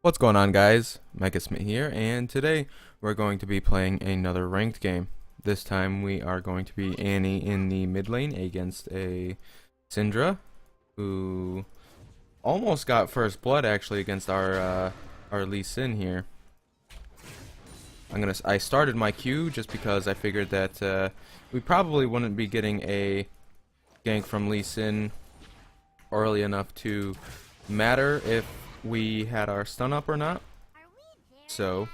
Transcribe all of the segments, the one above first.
What's going on, guys? Megasmit here, and today we're going to be playing another ranked game. This time we are going to be Annie in the mid lane against a Syndra, who almost got first blood actually against our Lee Sin here. I started my queue just because I figured that we probably wouldn't be getting a gank from Lee Sin early enough to matter if we had our stun up or not. So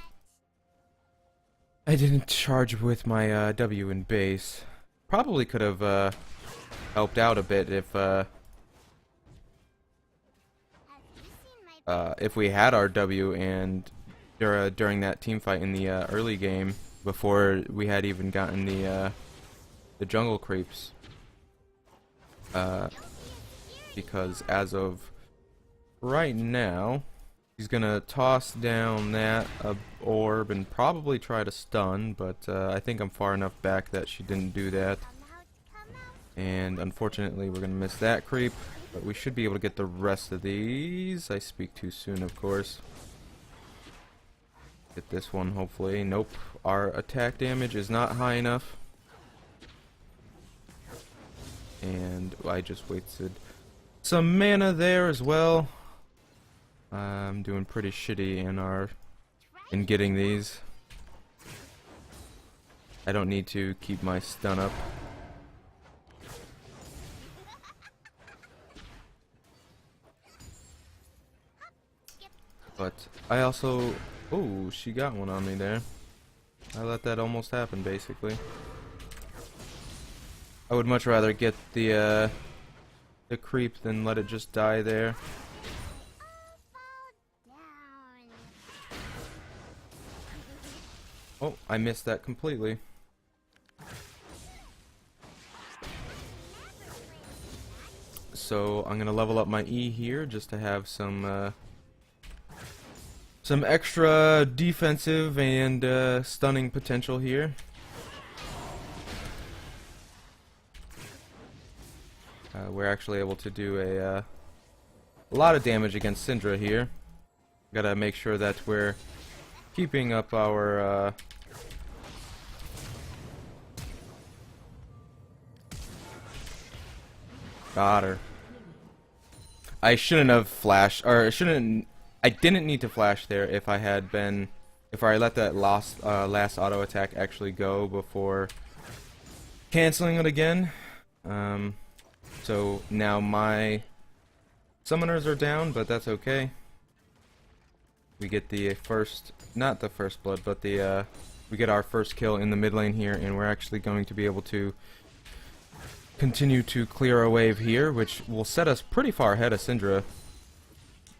I didn't charge with my W in base. Probably could have helped out a bit if we had our W and during that team fight in the early game before we had even gotten the jungle creeps. Because as of right now, he's gonna toss down that orb and probably try to stun, but I think I'm far enough back that she didn't do that. And unfortunately, we're gonna miss that creep, but we should be able to get the rest of these. I speak too soon, of course. Get this one, hopefully. Nope, our attack damage is not high enough. And I just wasted some mana there as well. I'm doing pretty shitty in getting these. I don't need to keep my stun up. But I also... Oh, she got one on me there. I let that almost happen, basically. I would much rather get the creep than let it just die there. Oh, I missed that completely. So I'm gonna level up my E here just to have some extra defensive and stunning potential here. We're actually able to do a lot of damage against Syndra here. Gotta make sure that we're keeping up our got her. I shouldn't have flashed, or I didn't need to flash there if I let that last auto attack actually go before canceling it again. So now my summoners are down, but that's okay. We get the first, not the first blood, but we get our first kill in the mid lane here, and we're actually going to be able to continue to clear a wave here, which will set us pretty far ahead of Syndra.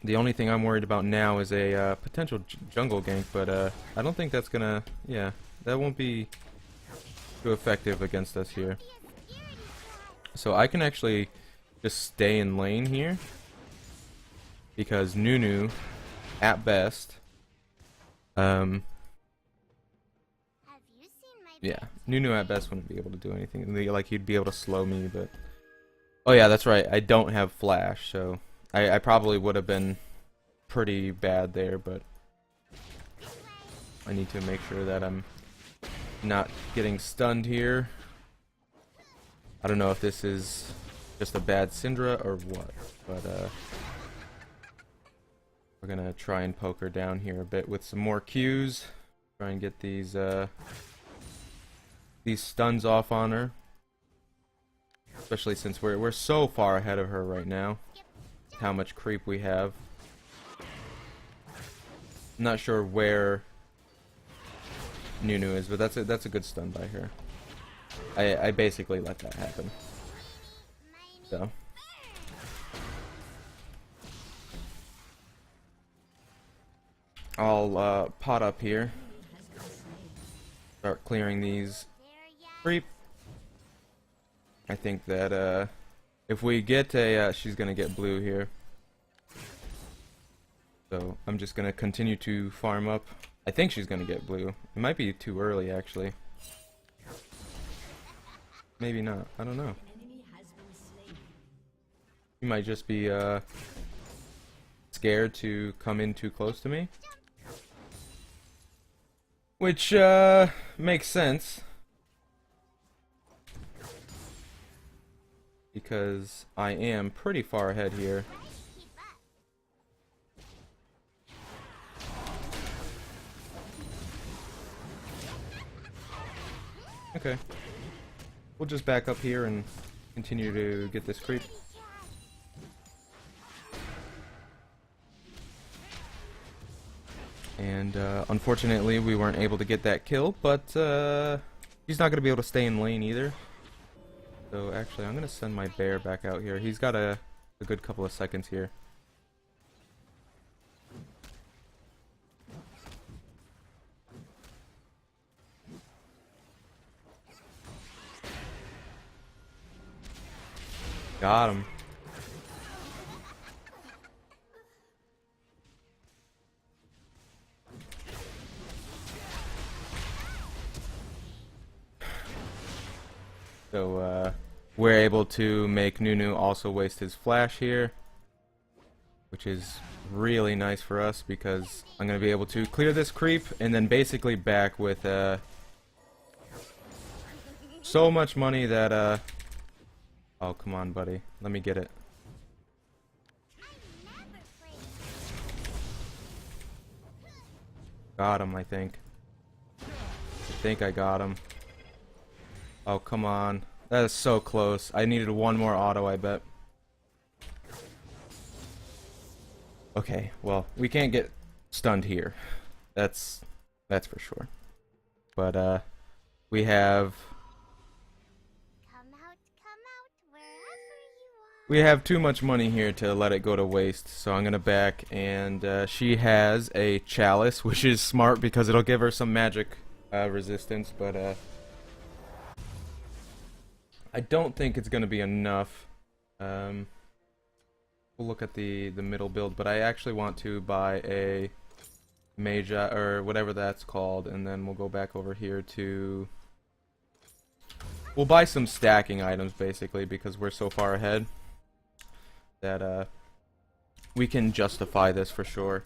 The only thing I'm worried about now is a potential jungle gank, but I don't think that's gonna, yeah, that won't be too effective against us here. So I can actually just stay in lane here, because Nunu, at best, yeah, Nunu at best wouldn't be able to do anything. Like, he'd be able to slow me, but... Oh yeah, that's right, I don't have flash, so I probably would have been pretty bad there, but I need to make sure that I'm not getting stunned here. I don't know if this is just a bad Syndra or what, but we're gonna try and poke her down here a bit with some more Qs. Try and get these stuns off on her, especially since we're so far ahead of her right now. How much creep we have. I'm not sure where Nunu is, but that's a good stun by her. I basically let that happen. So I'll pot up here. Start clearing these creep. I think that if we get a she's gonna get blue here. So I'm just gonna continue to farm up. I think she's gonna get blue. It might be too early actually. Maybe not. I don't know. He might just be scared to come in too close to me. Which, makes sense. Because I am pretty far ahead here. Okay. We'll just back up here and continue to get this creep. And unfortunately we weren't able to get that kill, but he's not going to be able to stay in lane either. So actually I'm going to send my bear back out here. He's got a good couple of seconds here. Got him. So we're able to make Nunu also waste his flash here, which is really nice for us because I'm going to be able to clear this creep and then basically back with so much money that oh, come on, buddy. Let me get it. Got him, I think. I think I got him. Oh, come on. That is so close. I needed one more auto, I bet. Okay, well, we can't get stunned here. That's for sure. But, we have... We have too much money here to let it go to waste, so I'm gonna back, and she has a chalice, which is smart because it'll give her some magic resistance, but I don't think it's gonna be enough. We'll look at the middle build, but I actually want to buy a mage, or whatever that's called, and then we'll go back over here to... We'll buy some stacking items, basically, because we're so far ahead that we can justify this for sure.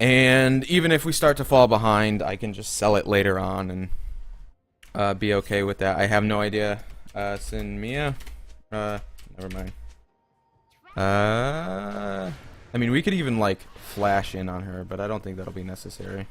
And even if we start to fall behind, I can just sell it later on and be okay with that. I have no idea. Sin Mia? Never mind. I mean, we could even like flash in on her, but I don't think that'll be necessary.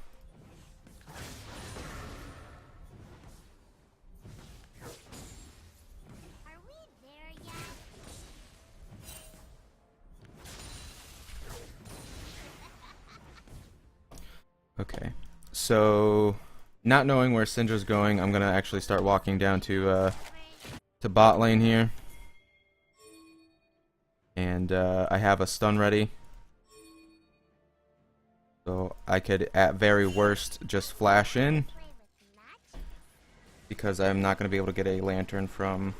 Okay, so not knowing where Syndra's going, I'm gonna actually start walking down to bot lane here, and I have a stun ready, so I could at very worst just flash in because I'm not gonna be able to get a lantern from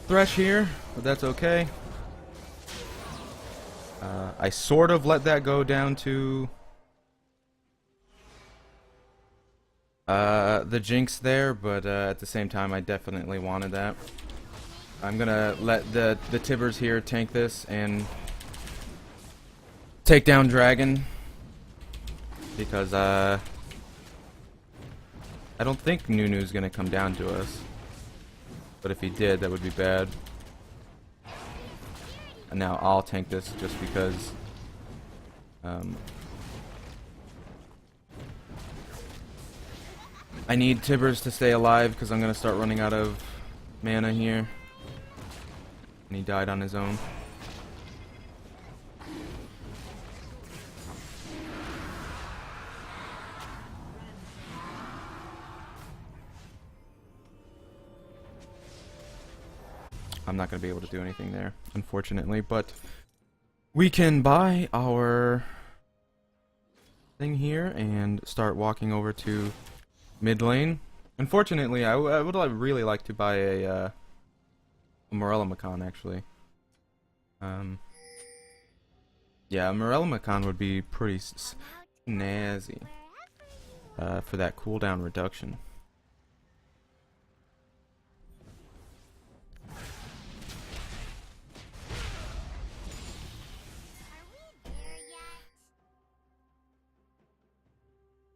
Thresh here, but that's okay. I sort of let that go down to the Jinx there, but at the same time I definitely wanted that. I'm gonna let the Tibbers here tank this and take down Dragon because I don't think Nunu's gonna come down to us, but if he did, that would be bad. And now I'll tank this just because I need Tibbers to stay alive because I'm gonna start running out of mana here. And he died on his own. I'm not going to be able to do anything there, unfortunately, but we can buy our thing here and start walking over to mid lane. Unfortunately, I would really like to buy a Morella Macan, actually. Yeah, a Morella Macan would be pretty snazzy for that cooldown reduction.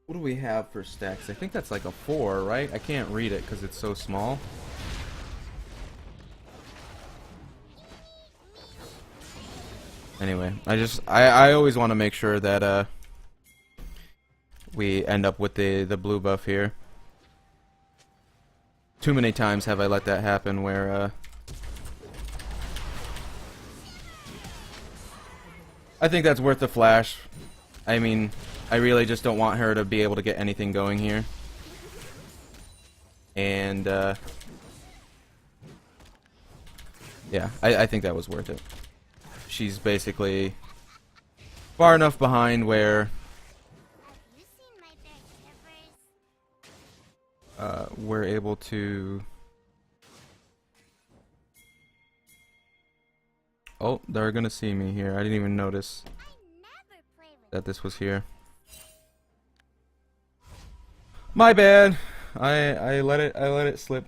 What do we have for stacks? I think that's like a 4, right? I can't read it because it's so small. Anyway, I always want to make sure that we end up with the blue buff here. Too many times have I let that happen where I think that's worth the flash. I mean, I really just don't want her to be able to get anything going here. And yeah, I think that was worth it. She's basically far enough behind where we're able to... Oh, they're gonna see me here. I didn't even notice that this was here. My bad. I let it slip.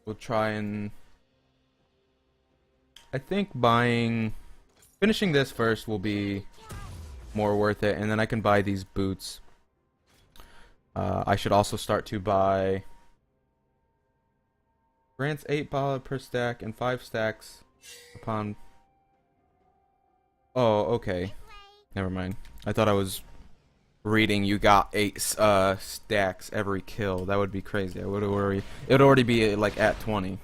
We'll try and... I think finishing this first will be more worth it, and then I can buy these boots. I should also start to buy... Grants 8 bala per stack and 5 stacks upon... Oh, okay. Never mind. I thought I was reading you got 8 stacks every kill. That would be crazy. It would already be like at 20.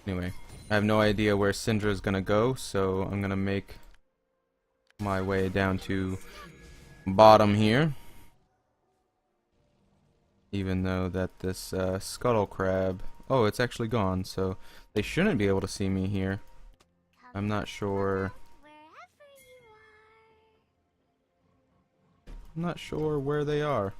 Anyway, I have no idea where Syndra is gonna go, so I'm gonna make my way down to bottom here. Even though that this scuttle crab... Oh, it's actually gone, so they shouldn't be able to see me here. I'm not sure... I'm not sure where they are.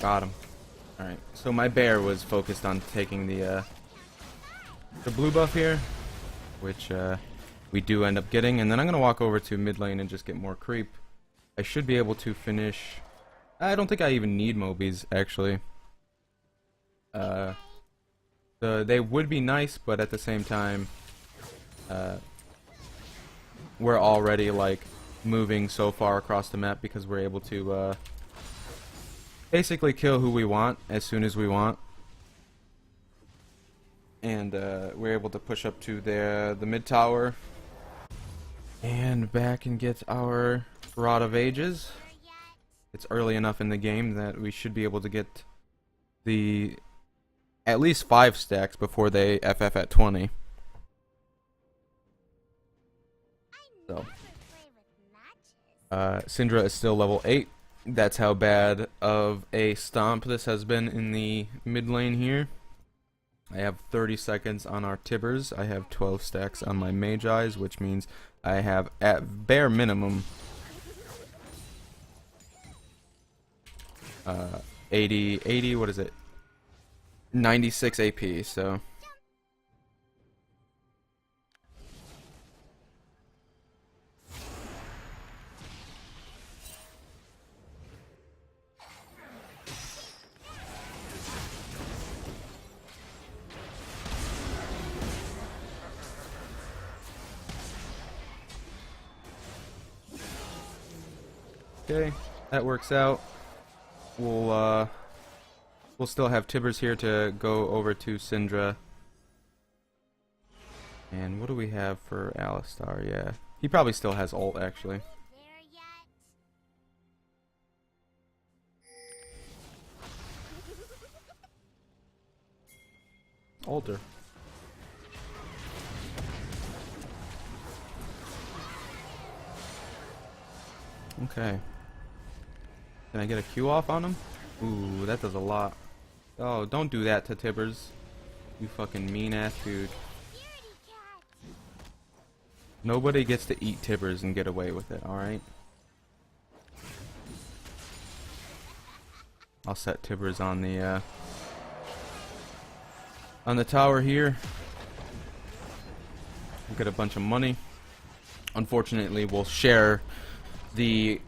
Got him. Alright, so my bear was focused on taking the blue buff here, which we do end up getting, and then I'm going to walk over to mid lane and just get more creep. I should be able to finish... I don't think I even need Mobies, actually. They would be nice, but at the same time, we're already like moving so far across the map because we're able to basically kill who we want as soon as we want, and we're able to push up to the mid tower and back and get our Rod of Ages. It's early enough in the game that we should be able to get the at least 5 stacks before they FF at 20. So Syndra is still level 8. That's how bad of a stomp this has been in the mid lane here. I have 30 seconds on our Tibbers. I have 12 stacks on my Magi's, which means I have at bare minimum 80, what is it? 96 AP, so... Okay, that works out. We'll still have Tibbers here to go over to Syndra. And what do we have for Alistar? Yeah, he probably still has ult, actually. Alter. Okay. Can I get a Q off on him? Ooh, that does a lot. Oh, don't do that to Tibbers. You fucking mean ass dude. Nobody gets to eat Tibbers and get away with it, alright? I'll set Tibbers on the tower here. We'll get a bunch of money. Unfortunately, we'll share the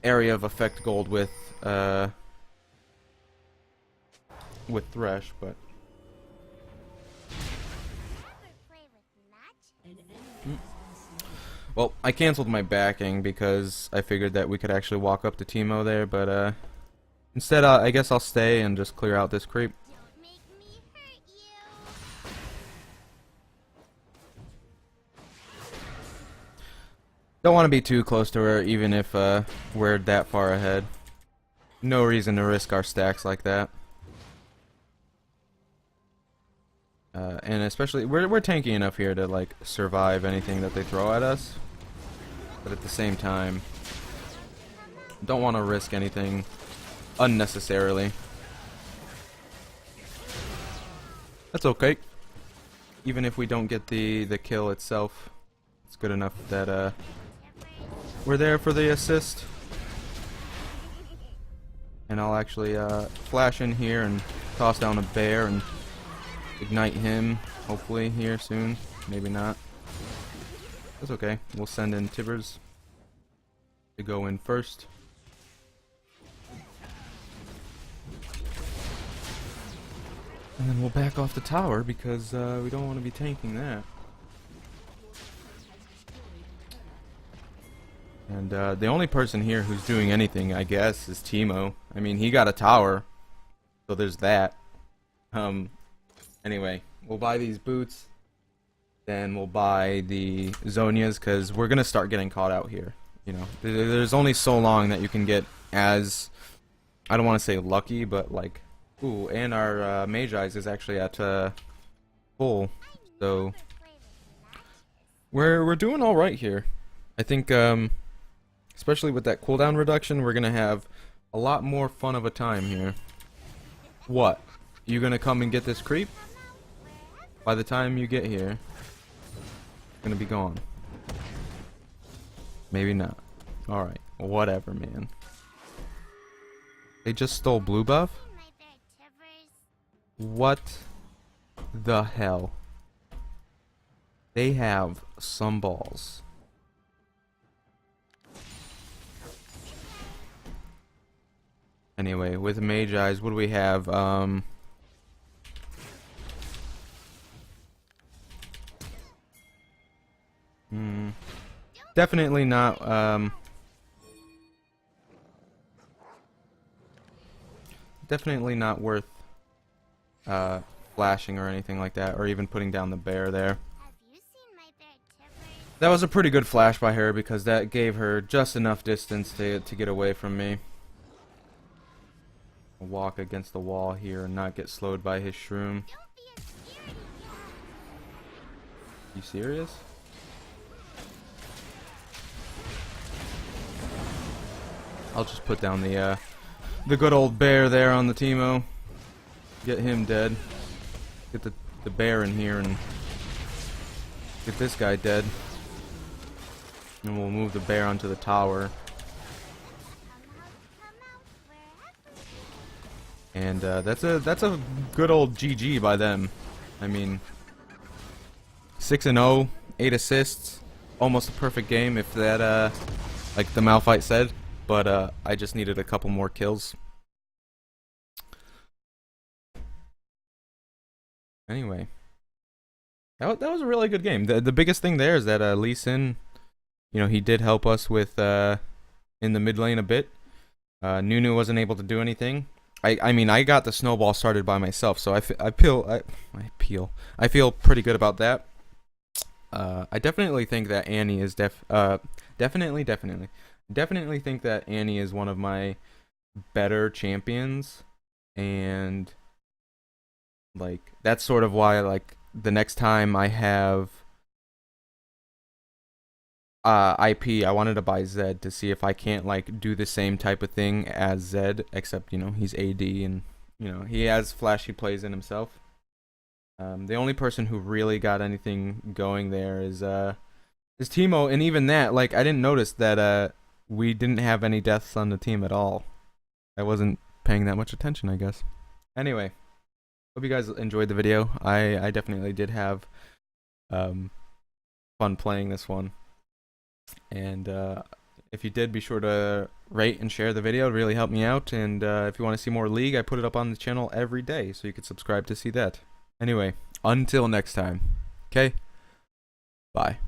area of effect gold with Thresh, but well, I canceled my backing because I figured that we could actually walk up to Teemo there, but instead I guess I'll stay and just clear out this creep. Don't want to be too close to her, even if we're that far ahead. No reason to risk our stacks like that. And especially, we're tanky enough here to like survive anything that they throw at us. But at the same time, don't want to risk anything unnecessarily. That's okay. Even if we don't get the kill itself, it's good enough that we're there for the assist. And I'll actually flash in here and toss down a bear and ignite him, hopefully here soon. Maybe not. That's okay. We'll send in Tibbers to go in first. And then we'll back off the tower because we don't want to be tanking that. And the only person here who's doing anything, I guess, is Teemo. I mean, he got a tower, so there's that. Anyway, we'll buy these boots, then we'll buy the Zonias, because we're going to start getting caught out here. You know, there's only so long that you can get as, I don't want to say lucky, but like, ooh, and our Mage Eyes is actually at full, so we're doing all right here. I think, especially with that cooldown reduction, we're gonna have a lot more fun of a time here. What? You gonna come and get this creep? By the time you get here, it's gonna be gone. Maybe not. Alright, whatever, man. They just stole blue buff? What the hell? They have some balls. Anyway, with Mage Eyes, what do we have? Definitely not, definitely not worth, flashing or anything like that, or even putting down the bear there. That was a pretty good flash by her, because that gave her just enough distance to get away from me. Walk against the wall here and not get slowed by his shroom. You serious? I'll just put down the good old bear there on the Teemo. Get him dead. Get the bear in here and get this guy dead. And we'll move the bear onto the tower. And that's a good old GG by them. I mean, 6-0, 8 assists, almost a perfect game if that like the Malphite said. But I just needed a couple more kills. Anyway, that was a really good game. The biggest thing there is that Lee Sin, you know, he did help us with in the mid lane a bit. Nunu wasn't able to do anything. I mean, I got the snowball started by myself, so I feel pretty good about that. I definitely think that Annie is definitely think that Annie is one of my better champions, and like that's sort of why, like, the next time I have IP, I wanted to buy Zed to see if I can't like do the same type of thing as Zed, except, you know, he's AD and, you know, he has flashy plays in himself. The only person who really got anything going there is Timo, and even that, like, I didn't notice that we didn't have any deaths on the team at all. I wasn't paying that much attention, I guess. Anyway, hope you guys enjoyed the video. I definitely did have fun playing this one. And if you did, be sure to rate and share the video. It really helped me out. And if you want to see more League, I put it up on the channel every day, so you could subscribe to see that. Anyway, until next time. Okay? Bye.